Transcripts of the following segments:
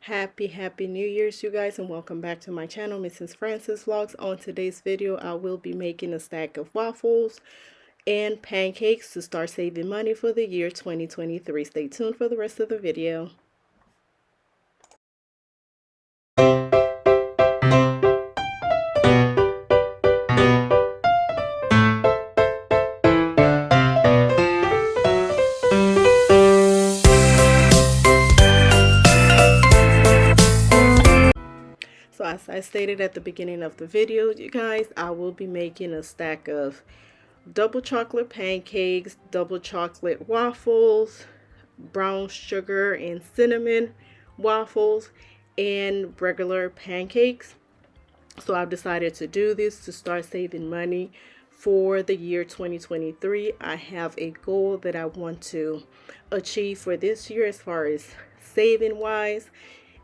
Happy New Year's, you guys, and welcome back to my channel, Mrs. Francis Vlogs. On today's video, I will be making a stack of waffles and pancakes to start saving money for the year 2023. Stay tuned for the rest of the video. So as I stated at the beginning of the video, you guys, I will be making a stack of double chocolate pancakes, double chocolate waffles, brown sugar and cinnamon waffles, and regular pancakes. So I've decided to do this to start saving money for the year 2023. I have a goal that I want to achieve for this year as far as saving wise.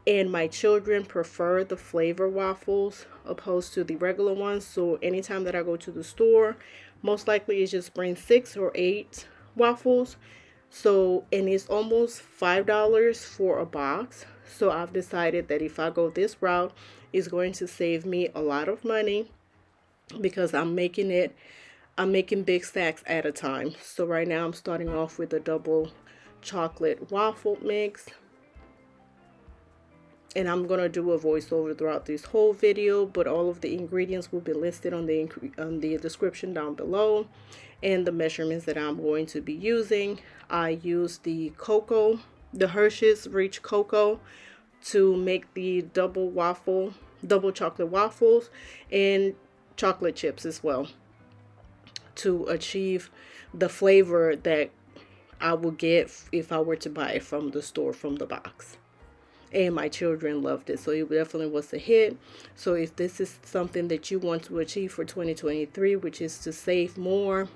And my children prefer the flavor waffles opposed to the regular ones. So anytime that I go to the store, most likely it's just bring 6 or 8 waffles. So, and it's almost $5 for a box. So I've decided that if I go this route, it's going to save me a lot of money because I'm making big stacks at a time. So right now I'm starting off with a double chocolate waffle mix. And I'm going to do a voiceover throughout this whole video, but all of the ingredients will be listed on the description down below, and the measurements that I'm going to be using. I use the Hersheys Rich Cocoa to make the double chocolate waffles, and chocolate chips as well to achieve the flavor that I will get if I were to buy it from the store, from the box. And my children loved it, so it definitely was a hit. So if this is something that you want to achieve for 2023, which is to save more,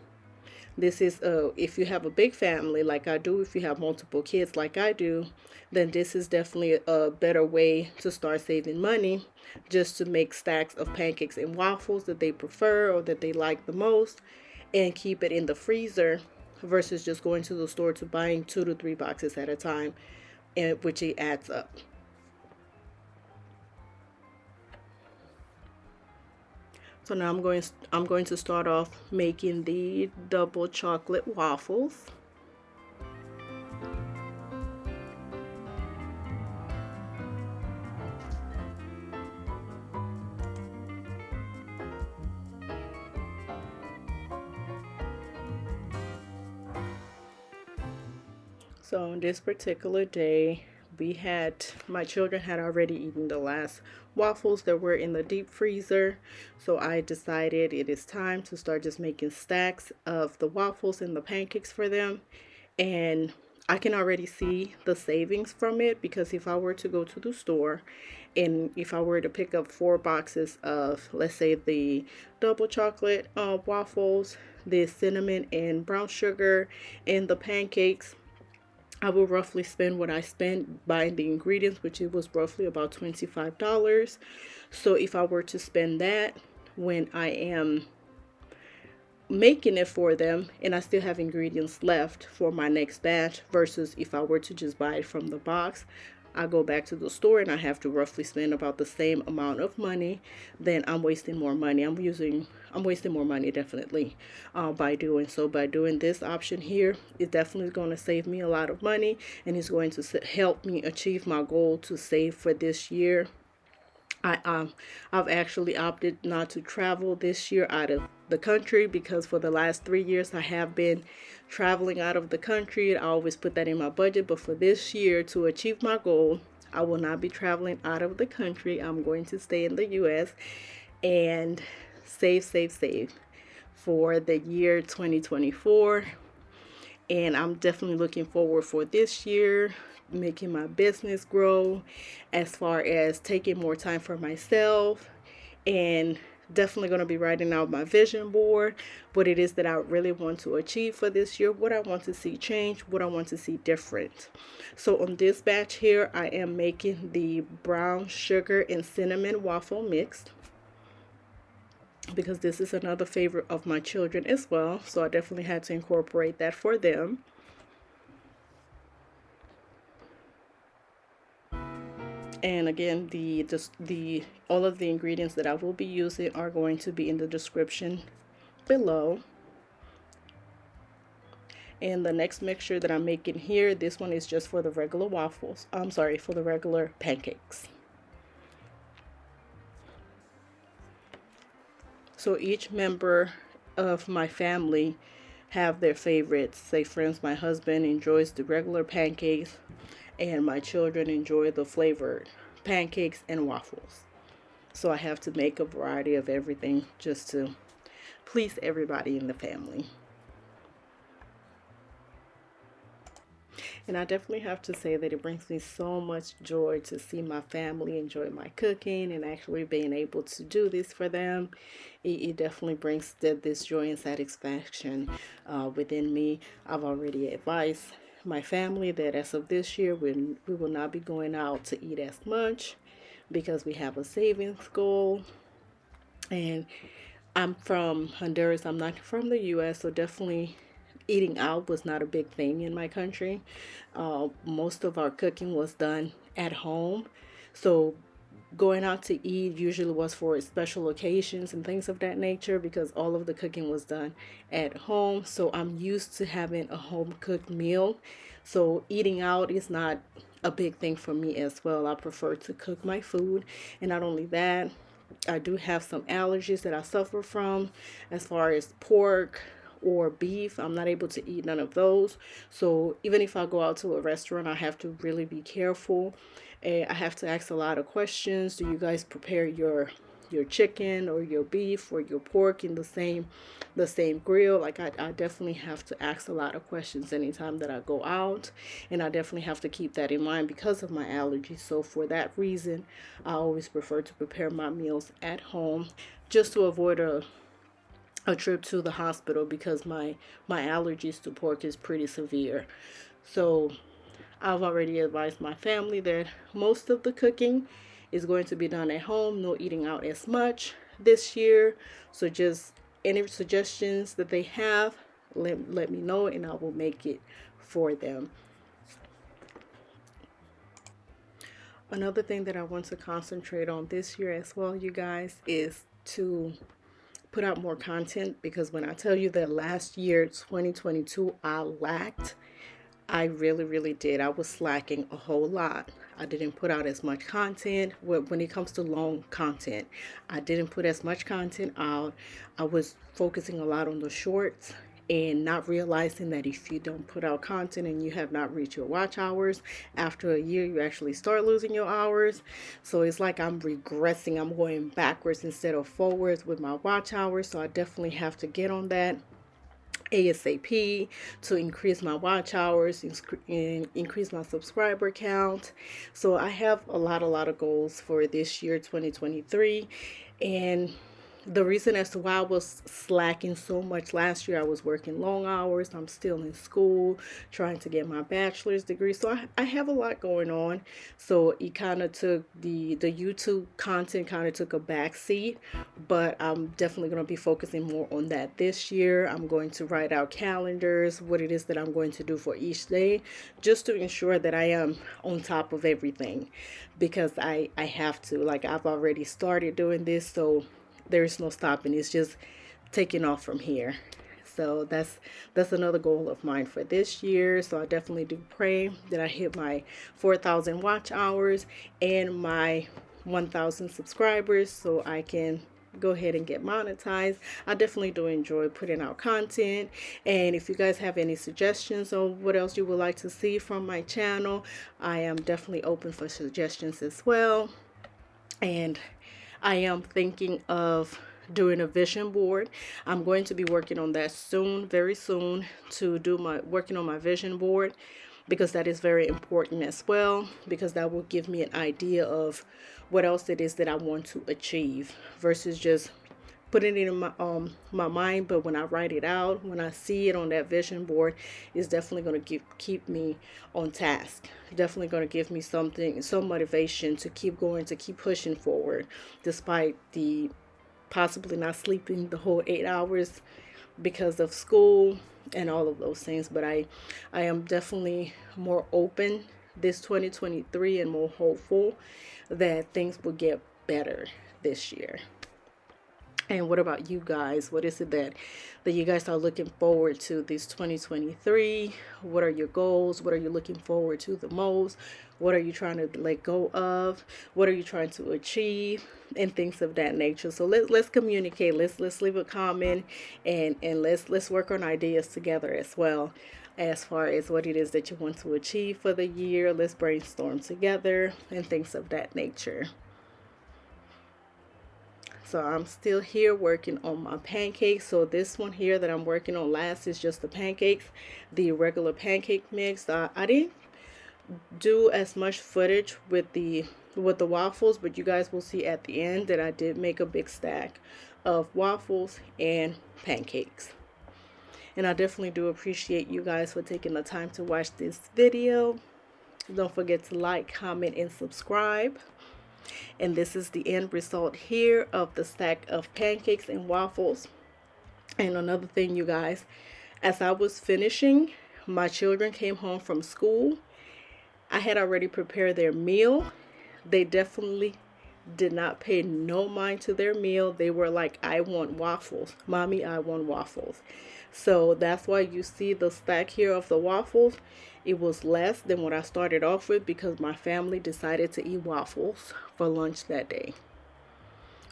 this is if you have a big family like I do, if you have multiple kids like I do, then this is definitely a better way to start saving money, just to make stacks of pancakes and waffles that they prefer or that they like the most, and keep it in the freezer versus just going to the store to buying 2 to 3 boxes at a time, and which it adds up. So now I'm going to start off making the double chocolate waffles. So on this particular day, my children had already eaten the last waffles that were in the deep freezer. So I decided it is time to start just making stacks of the waffles and the pancakes for them. And I can already see the savings from it, because if I were to go to the store and if I were to pick up 4 boxes of, let's say, the double chocolate waffles, the cinnamon and brown sugar, and the pancakes, I will roughly spend what I spent buying the ingredients, which it was roughly about $25. So if I were to spend that when I am making it for them and I still have ingredients left for my next batch, versus if I were to just buy it from the box, I go back to the store and I have to roughly spend about the same amount of money, then I'm wasting more money. I'm wasting more money definitely by doing so. By doing this option here, it definitely is going to save me a lot of money, and it's going to help me achieve my goal to save for this year. I've actually opted not to travel this year out of the country, because for the last 3 years I have been traveling out of the country. I always put that in my budget, but for this year, to achieve my goal, I will not be traveling out of the country. I'm going to stay in the US and save for the year 2024. And I'm definitely looking forward for this year, making my business grow, as far as taking more time for myself, and definitely going to be writing out my vision board, what it is that I really want to achieve for this year, what I want to see change, what I want to see different. So on this batch here, I am making the brown sugar and cinnamon waffle mix, because this is another favorite of my children as well. So I definitely had to incorporate that for them. And again, the all of the ingredients that I will be using are going to be in the description below. And the next mixture that I'm making here, this one is just for the regular waffles. I'm sorry, for the regular pancakes. So each member of my family have their favorites. Say, for instance, my husband enjoys the regular pancakes, and my children enjoy the flavored pancakes and waffles. So I have to make a variety of everything just to please everybody in the family. And I definitely have to say that it brings me so much joy to see my family enjoy my cooking and actually being able to do this for them. It definitely brings this joy and satisfaction within me. I've already advised my family that as of this year, we will not be going out to eat as much because we have a savings goal. And I'm from Honduras. I'm not from the U.S., so definitely eating out was not a big thing in my country. Most of our cooking was done at home. So going out to eat usually was for special occasions and things of that nature because all of the cooking was done at home. So I'm used to having a home cooked meal. So eating out is not a big thing for me as well. I prefer to cook my food. And not only that, I do have some allergies that I suffer from as far as pork or beef. I'm not able to eat none of those. So even if I go out to a restaurant, I have to really be careful. And I have to ask a lot of questions. Do you guys prepare your chicken or your beef or your pork in the same grill? Like I definitely have to ask a lot of questions anytime that I go out, and I definitely have to keep that in mind because of my allergies. So for that reason, I always prefer to prepare my meals at home just to avoid a trip to the hospital because my allergies to pork is pretty severe. So I've already advised my family that most of the cooking is going to be done at home, no eating out as much this year. So just any suggestions that they have, let me know and I will make it for them. Another thing that I want to concentrate on this year as well, you guys, is to put out more content because when I tell you that last year, 2022, I lacked, I really, really did. I was slacking a whole lot. I didn't put out as much content. When it comes to long content, I didn't put as much content out. I was focusing a lot on the shorts and not realizing that if you don't put out content and you have not reached your watch hours, after a year, you actually start losing your hours. So it's like I'm regressing. I'm going backwards instead of forwards with my watch hours. So I definitely have to get on that ASAP to increase my watch hours and increase my subscriber count. So I have a lot of goals for this year 2023. And the reason as to why I was slacking so much last year, I was working long hours. I'm still in school trying to get my bachelor's degree. So I have a lot going on. So it kind of took the YouTube content kind of took a back seat, but I'm definitely going to be focusing more on that this year. I'm going to write out calendars, what it is that I'm going to do for each day, just to ensure that I am on top of everything because I have to. Like I've already started doing this, so there's no stopping. It's just taking off from here. So that's another goal of mine for this year. So I definitely do pray that I hit my 4,000 watch hours and my 1,000 subscribers so I can go ahead and get monetized. I definitely do enjoy putting out content. And if you guys have any suggestions on what else you would like to see from my channel, I am definitely open for suggestions as well. And I am thinking of doing a vision board. I'm going to be working on that soon, very soon, to do my working on my vision board because that is very important as well, because that will give me an idea of what else it is that I want to achieve versus just putting it in my mind. But when I write it out, when I see it on that vision board, it's definitely going to keep me on task. Definitely going to give me some motivation to keep going, to keep pushing forward, despite the possibly not sleeping the whole 8 hours because of school and all of those things. But I am definitely more open this 2023 and more hopeful that things will get better this year. And what about you guys? What is it that you guys are looking forward to this 2023? What are your goals? What are you looking forward to the most? What are you trying to let go of? What are you trying to achieve? And things of that nature. So let's communicate. Let's leave a comment, and let's work on ideas together as well, as far as what it is that you want to achieve for the year. Let's brainstorm together and things of that nature. So I'm still here working on my pancakes. So this one here that I'm working on last is just the pancakes, the regular pancake mix. I didn't do as much footage with the waffles, but you guys will see at the end that I did make a big stack of waffles and pancakes. And I definitely do appreciate you guys for taking the time to watch this video. Don't forget to like, comment, and subscribe. And this is the end result here of the stack of pancakes and waffles. And another thing, you guys, as I was finishing, my children came home from school. I had already prepared their meal. They definitely did not pay no mind to their meal. They were like, I want waffles. Mommy, I want waffles. So that's why you see the stack here of the waffles. It was less than what I started off with because my family decided to eat waffles for lunch that day,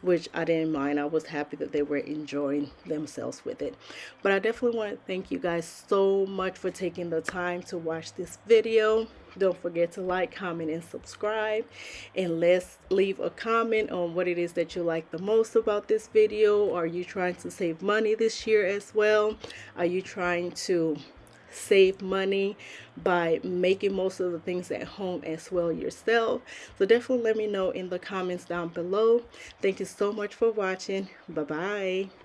which I didn't mind. I was happy that they were enjoying themselves with it. But I definitely want to thank you guys so much for taking the time to watch this video. Don't forget to like, comment, and subscribe. And let's leave a comment on what it is that you like the most about this video. Are you trying to save money this year as well? Are you trying to save money by making most of the things at home as well yourself? So definitely let me know in the comments down below. Thank you so much for watching. Bye bye.